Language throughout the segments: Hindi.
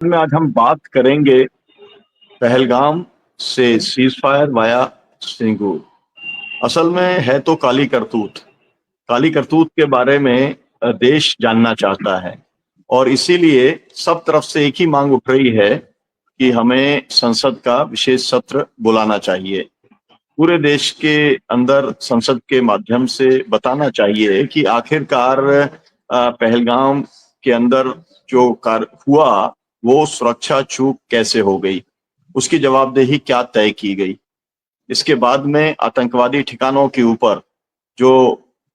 में आज हम बात करेंगे पहलगाम से सीज फायर वाया सिंगूर। असल में है तो काली करतूत के बारे में देश जानना चाहता है और इसीलिए सब तरफ से एक ही मांग उठ रही है कि हमें संसद का विशेष सत्र बुलाना चाहिए। पूरे देश के अंदर संसद के माध्यम से बताना चाहिए कि आखिरकार पहलगाम के अंदर जो कार्य हुआ वो सुरक्षा चूक कैसे हो गई, उसकी जवाबदेही क्या तय की गई। इसके बाद में आतंकवादी ठिकानों के ऊपर जो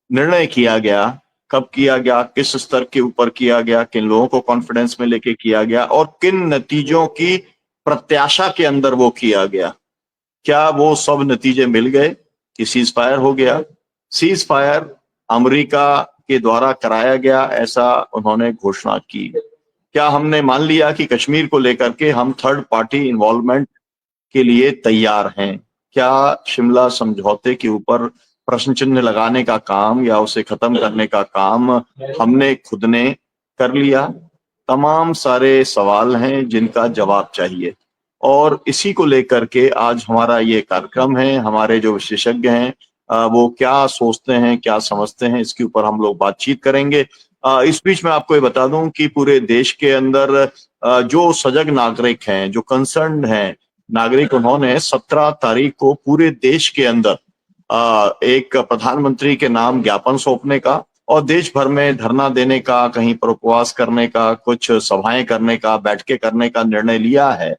निर्णय किया गया, कब किया गया, किस स्तर के ऊपर किया गया, किन लोगों को कॉन्फिडेंस में लेके किया गया और किन नतीजों की प्रत्याशा के अंदर वो किया गया, क्या वो सब नतीजे मिल गए कि सीज फायर हो गया। सीज फायर अमेरिका के द्वारा कराया गया ऐसा उन्होंने घोषणा की। क्या हमने मान लिया कि कश्मीर को लेकर के हम थर्ड पार्टी इन्वॉल्वमेंट के लिए तैयार हैं? क्या शिमला समझौते के ऊपर प्रश्न चिन्ह लगाने का काम या उसे खत्म करने का काम हमने खुद ने कर लिया? तमाम सारे सवाल हैं जिनका जवाब चाहिए और इसी को लेकर के आज हमारा ये कार्यक्रम है। हमारे जो विशेषज्ञ हैं वो क्या सोचते हैं, क्या समझते हैं, इसके ऊपर हम लोग बातचीत करेंगे। इस बीच में आपको ये बता दूं कि पूरे देश के अंदर जो सजग नागरिक हैं, जो कंसर्न हैं नागरिक, उन्होंने 17 तारीख को पूरे देश के अंदर एक प्रधानमंत्री के नाम ज्ञापन सौंपने का और देश भर में धरना देने का, कहीं पर उपवास करने का, कुछ सभाएं करने का, बैठकें करने का निर्णय लिया है।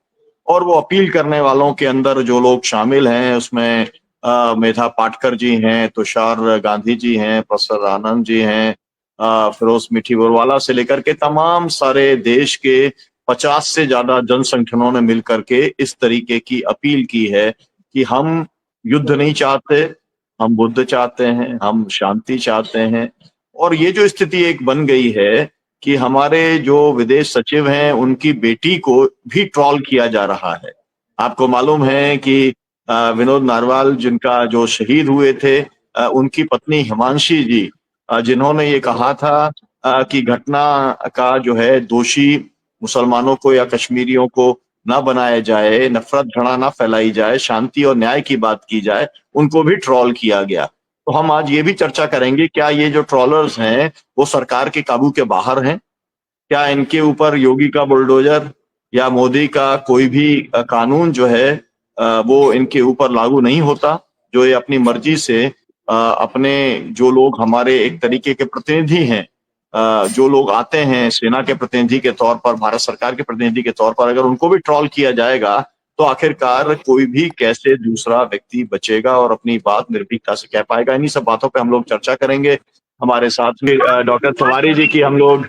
और वो अपील करने वालों के अंदर जो लोग शामिल हैं उसमें मेधा पाटकर जी हैं, तुषार गांधी जी हैं, प्रोफेसर आनंद जी हैं, फिरोज मिठी बोरवाला से लेकर के तमाम सारे देश के 50 से ज्यादा जन संगठनों ने मिलकर के इस तरीके की अपील की है कि हम युद्ध नहीं चाहते, हम बुद्ध चाहते हैं, हम शांति चाहते हैं। और ये जो स्थिति एक बन गई है कि हमारे जो विदेश सचिव हैं उनकी बेटी को भी ट्रॉल किया जा रहा है। आपको मालूम है कि विनोद नारवाल जिनका जो शहीद हुए थे, उनकी पत्नी हिमांशी जी, जिन्होंने ये कहा था कि घटना का जो है दोषी मुसलमानों को या कश्मीरियों को ना बनाया जाए, नफरत घृणा ना फैलाई जाए, शांति और न्याय की बात की जाए, उनको भी ट्रॉल किया गया। तो हम आज ये भी चर्चा करेंगे, क्या ये जो ट्रॉलर्स हैं वो सरकार के काबू के बाहर हैं? क्या इनके ऊपर योगी का बुलडोजर या मोदी का कोई भी कानून जो है वो इनके ऊपर लागू नहीं होता, जो ये अपनी मर्जी से अपने जो लोग हमारे एक तरीके के प्रतिनिधि हैं, जो लोग आते हैं सेना के प्रतिनिधि के तौर पर, भारत सरकार के प्रतिनिधि के तौर पर, अगर उनको भी ट्रॉल किया जाएगा तो आखिरकार कोई भी कैसे दूसरा व्यक्ति बचेगा और अपनी बात निर्भीकता से कह पाएगा। इन्हीं सब बातों पे हम लोग चर्चा करेंगे। हमारे साथ में डॉक्टर तिवारी जी की हम लोग,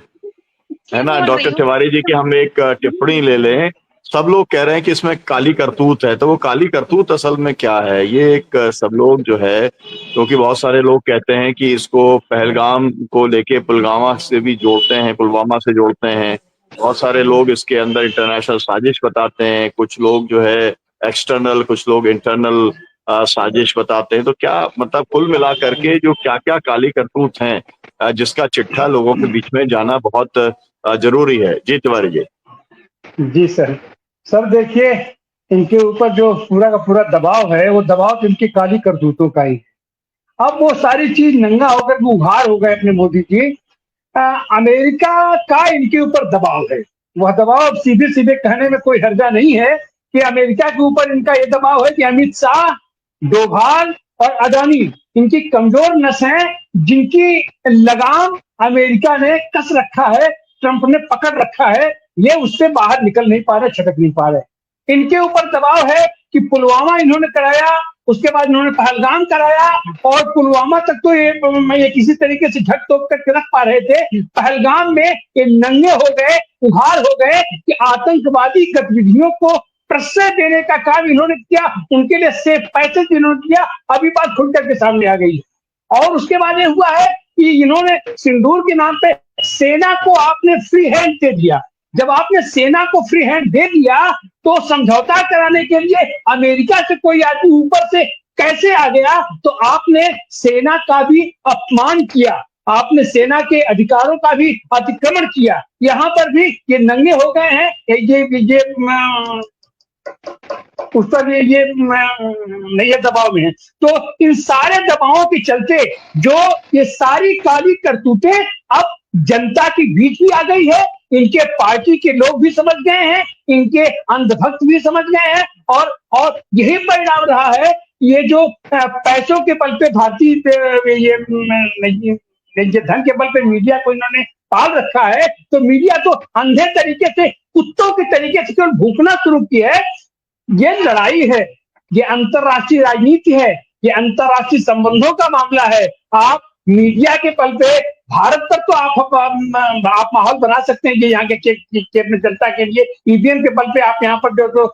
है ना, डॉक्टर तिवारी जी की हम एक टिप्पणी ले लें। सब लोग कह रहे हैं कि इसमें काली करतूत है, तो वो काली करतूत असल में क्या है? ये एक सब लोग जो है, क्योंकि बहुत सारे लोग कहते हैं कि इसको पहलगाम को लेके पुलवामा से भी जोड़ते हैं, पुलवामा से जोड़ते हैं। बहुत सारे लोग इसके अंदर इंटरनेशनल साजिश बताते हैं, कुछ लोग जो है एक्सटर्नल, कुछ लोग इंटरनल साजिश बताते हैं। तो क्या मतलब कुल मिला करके जो क्या क्या काली करतूत हैं जिसका चिट्ठा लोगों के बीच में जाना बहुत जरूरी है। जी तिवारी जी। जी सर। सर देखिए, इनके ऊपर जो पूरा का पूरा दबाव है, वो दबाव तो इनकी काली करतूतों का ही है। अब वो सारी चीज नंगा होकर के उघार हो गए अपने मोदी जी। अमेरिका का इनके ऊपर दबाव है। वह दबाव सीधे सीधे कहने में कोई हर्जा नहीं है कि अमेरिका के ऊपर इनका ये दबाव है कि अमित शाह, डोभाल और अदानी इनकी कमजोर नस हैं, जिनकी लगाम अमेरिका ने कस रखा है, ट्रंप ने पकड़ रखा है। ये उससे बाहर निकल नहीं पा रहे, छटक नहीं पा रहे। इनके ऊपर दबाव है कि पुलवामा इन्होंने कराया, उसके बाद इन्होंने पहलगाम कराया, और पुलवामा तक तो ये किसी तरीके से झक तोप करके रख पा रहे थे। पहलगाम में ये नंगे हो गए, उघार हो गए कि आतंकवादी गतिविधियों को प्रश्रय देने का काम इन्होंने किया, उनके लिए सेफ पैसेज इन्होंने किया। अभी बात खुल करके सामने आ गई है। और उसके बाद ये हुआ है कि इन्होंने सिंदूर के नाम पे सेना को आपने फ्री हैंड दे दिया। जब आपने सेना को फ्री हैंड दे दिया तो समझौता कराने के लिए अमेरिका से कोई आदमी ऊपर से कैसे आ गया? तो आपने सेना का भी अपमान किया। आपने सेना के अधिकारों का भी अतिक्रमण किया। यहाँ पर भी ये नंगे हो गए हैं, ये उस पर ये नए दबाव में है। तो इन सारे दबावों के चलते जो ये सारी काली करतूतें अब जनता के बीच भी आ गई है, इनके पार्टी के लोग भी समझ गए हैं, इनके अंधभक्त भी समझ गए हैं, और यही परिणाम रहा है। ये जो पैसों के बल पे भारतीय ये धन के बल पे मीडिया को इन्होंने पाल रखा है, तो मीडिया तो अंधे तरीके से, कुत्तों के तरीके से केवल भूखना शुरू की है। ये लड़ाई है, ये अंतरराष्ट्रीय राजनीति है, ये अंतरराष्ट्रीय संबंधों का मामला है। आप मीडिया के बल पे भारत पर तो आप माहौल बना सकते हैं कि यहाँ के अपने जनता के लिए ईवीएम के बल पे आप यहाँ पर जो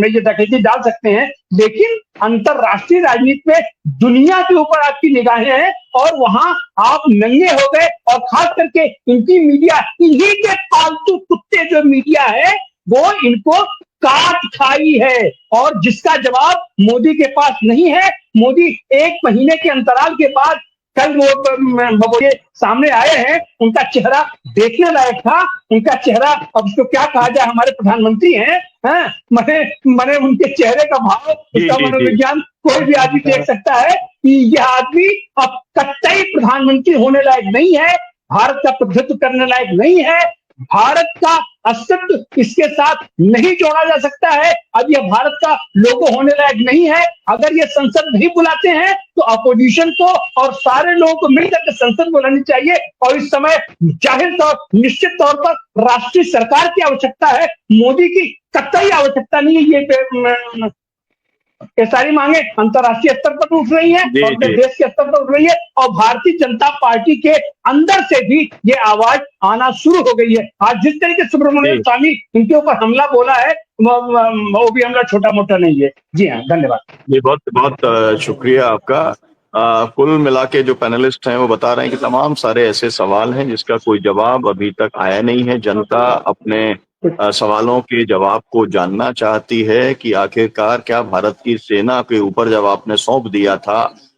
ये डकैती डाल सकते हैं, लेकिन अंतरराष्ट्रीय राजनीति में दुनिया के ऊपर आपकी निगाहें हैं और वहां आप नंगे हो गए। और खास करके इनकी मीडिया, इन्हीं के पालतू कुत्ते जो मीडिया है, वो इनको काट खाई है, और जिसका जवाब मोदी के पास नहीं है। मोदी 1 महीने के अंतराल के बाद कल वो ये सामने आए हैं, उनका चेहरा देखने लायक था। उनका चेहरा, अब उसको क्या कहा जाए, हमारे प्रधानमंत्री हैं, मैंने उनके चेहरे का भाव, उसका मनोविज्ञान कोई भी आदमी देख सकता है कि यह आदमी अब कतई प्रधानमंत्री होने लायक नहीं है, भारत का प्रतिनिधित्व करने लायक नहीं है। भारत का अस्तित्व इसके साथ नहीं जोड़ा जा सकता है। अब यह भारत का लोगो होने लायक नहीं है। अगर ये संसद नहीं बुलाते हैं तो अपोजिशन को और सारे लोगों को मिलकर के संसद बुलानी चाहिए। और इस समय जाहिर तौर, निश्चित तौर पर राष्ट्रीय सरकार की आवश्यकता है, मोदी की कतई आवश्यकता नहीं है। ये सारी मांगे अंतरराष्ट्रीय स्तर पर उठ रही हैं और देश के स्तर पर उठ रही है, और भारतीय जनता पार्टी के अंदर से भी ये आवाज आना शुरू हो गई है। आज जिस तरीके से सुब्रमण्यम स्वामी इनके ऊपर हमला बोला है, वो भी हमला छोटा मोटा नहीं है। जी हाँ, धन्यवाद। जी, बहुत बहुत शुक्रिया आपका। कुल मिला के जो पैनलिस्ट हैं वो बता रहे हैं कि तमाम सारे ऐसे सवाल हैं जिसका कोई जवाब अभी तक आया नहीं है। जनता अपने सवालों के जवाब को जानना चाहती है कि आखिरकार क्या भारत की सेना के ऊपर जब आपने सौंप दिया था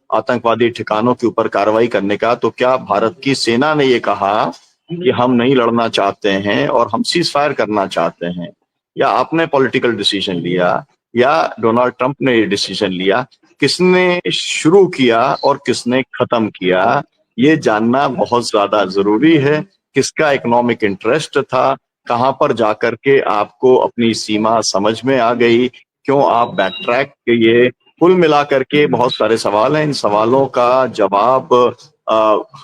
आतंकवादी ठिकानों के ऊपर कार्रवाई करने का, तो क्या भारत की सेना ने ये कहा कि हम नहीं लड़ना चाहते हैं और हम सीज फायर करना चाहते हैं, या आपने पॉलिटिकल डिसीजन लिया, या डोनाल्ड ट्रंप ने ये डिसीजन लिया? किसने शुरू किया और किसने खत्म किया, ये जानना बहुत ज्यादा जरूरी है। किसका इकोनॉमिक इंटरेस्ट था, कहां पर जाकर के आपको अपनी सीमा समझ में आ गई, क्यों आप बैक ट्रैक किए? कुल मिलाकर के बहुत सारे सवाल हैं। इन सवालों का जवाब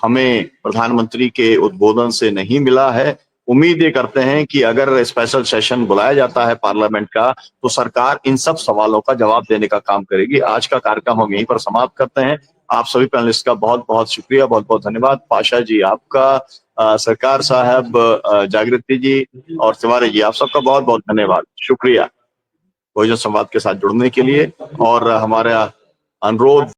हमें प्रधानमंत्री के उद्बोधन से नहीं मिला है। उम्मीद ये करते हैं कि अगर स्पेशल सेशन बुलाया जाता है पार्लियामेंट का, तो सरकार इन सब सवालों का जवाब देने का काम करेगी। आज का कार्यक्रम हम यहीं पर समाप्त करते हैं। आप सभी पैनलिस्ट का बहुत बहुत शुक्रिया, बहुत बहुत धन्यवाद। पाशा जी आपका, सरकार साहब, जागृति जी और तिवारी जी, आप सबका बहुत बहुत धन्यवाद, शुक्रिया बहुजन संवाद के साथ जुड़ने के लिए। और हमारा अनुरोध